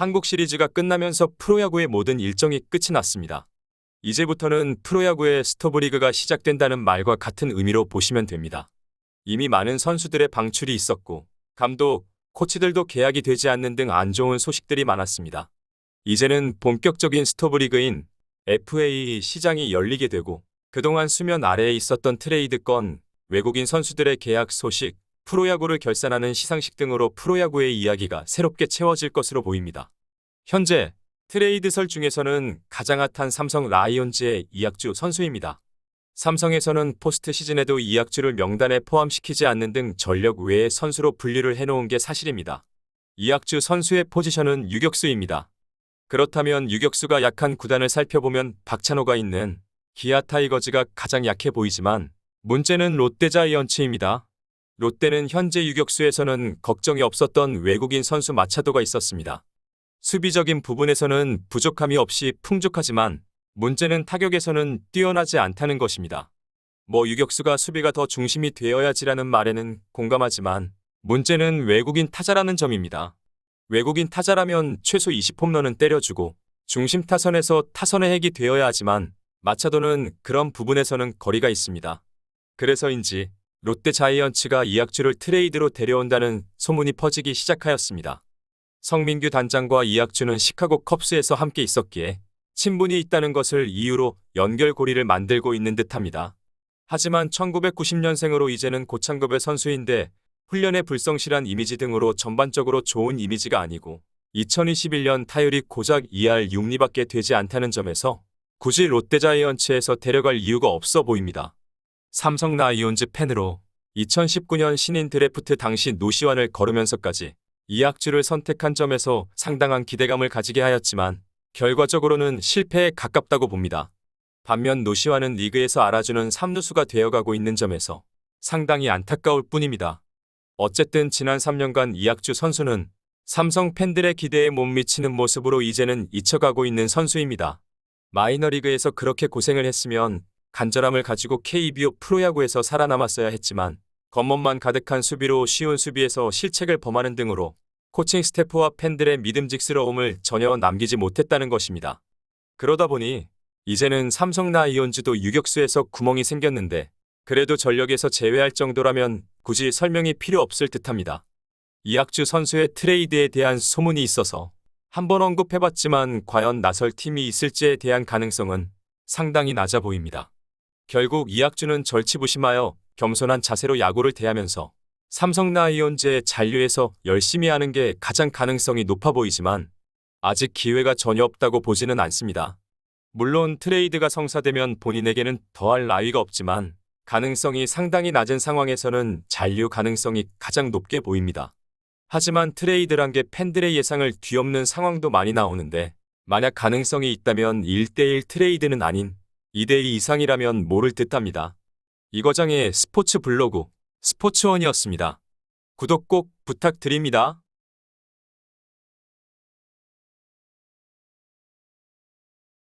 한국 시리즈가 끝나면서 프로야구의 모든 일정이 끝이 났습니다. 이제부터는 프로야구의 스토브리그가 시작된다는 말과 같은 의미로 보시면 됩니다. 이미 많은 선수들의 방출이 있었고 감독, 코치들도 계약이 되지 않는 등 안 좋은 소식들이 많았습니다. 이제는 본격적인 스토브리그인 FA 시장이 열리게 되고 그동안 수면 아래에 있었던 트레이드 건, 외국인 선수들의 계약 소식, 프로야구를 결산하는 시상식 등으로 프로야구의 이야기가 새롭게 채워질 것으로 보입니다. 현재 트레이드설 중에서는 가장 핫한 삼성 라이온즈의 이학주 선수입니다. 삼성에서는 포스트 시즌에도 이학주를 명단에 포함시키지 않는 등 전력 외의 선수로 분류를 해놓은 게 사실입니다. 이학주 선수의 포지션은 유격수입니다. 그렇다면 유격수가 약한 구단을 살펴보면 박찬호가 있는 기아 타이거즈가 가장 약해 보이지만 문제는 롯데자이언츠입니다. 롯데는 현재 유격수에서는 걱정이 없었던 외국인 선수 마차도가 있었습니다. 수비적인 부분에서는 부족함이 없이 풍족하지만 문제는 타격에서는 뛰어나지 않다는 것입니다. 유격수가 수비가 더 중심이 되어야지라는 말에는 공감하지만 문제는 외국인 타자라는 점입니다. 외국인 타자라면 최소 20홈런은 때려주고 중심 타선에서 타선의 핵이 되어야 하지만 마차도는 그런 부분에서는 거리가 있습니다. 그래서인지 롯데 자이언츠가 이학주를 트레이드로 데려온다는 소문이 퍼지기 시작하였습니다. 성민규 단장과 이학주는 시카고 컵스에서 함께 있었기에 친분이 있다는 것을 이유로 연결고리를 만들고 있는 듯합니다. 하지만 1990년생으로 이제는 고창급의 선수인데 훈련에 불성실한 이미지 등으로 전반적으로 좋은 이미지가 아니고 2021년 타율이 고작 2할 6리밖에 되지 않다는 점에서 굳이 롯데자이언츠에서 데려갈 이유가 없어 보입니다. 삼성 라이온즈 팬으로 2019년 신인 드래프트 당시 노시환을 거르면서까지 이학주를 선택한 점에서 상당한 기대감을 가지게 하였지만 결과적으로는 실패에 가깝다고 봅니다. 반면 노시환은 리그에서 알아주는 3루수가 되어가고 있는 점에서 상당히 안타까울 뿐입니다. 어쨌든 지난 3년간 이학주 선수는 삼성 팬들의 기대에 못 미치는 모습으로 이제는 잊혀가고 있는 선수입니다. 마이너리그에서 그렇게 고생을 했으면 간절함을 가지고 KBO 프로야구에서 살아남았어야 했지만 겉멋만 가득한 수비로 쉬운 수비에서 실책을 범하는 등으로 코칭 스태프와 팬들의 믿음직스러움을 전혀 남기지 못했다는 것입니다. 그러다 보니 이제는 삼성 라이온즈도 유격수에서 구멍이 생겼는데 그래도 전력에서 제외할 정도라면 굳이 설명이 필요 없을 듯합니다. 이학주 선수의 트레이드에 대한 소문이 있어서 한번 언급해봤지만 과연 나설 팀이 있을지에 대한 가능성은 상당히 낮아 보입니다. 결국 이학주는 절치부심하여 겸손한 자세로 야구를 대하면서 삼성 라이온즈의 잔류에서 열심히 하는 게 가장 가능성이 높아 보이지만 아직 기회가 전혀 없다고 보지는 않습니다. 물론 트레이드가 성사되면 본인에게는 더할 나위가 없지만 가능성이 상당히 낮은 상황에서는 잔류 가능성이 가장 높게 보입니다. 하지만 트레이드란 게 팬들의 예상을 뒤엎는 상황도 많이 나오는데 만약 가능성이 있다면 1대1 트레이드는 아닌 2대2 이상이라면 모를 듯합니다. 이거장의 스포츠 블로그 스포츠원이었습니다. 구독 꼭 부탁드립니다.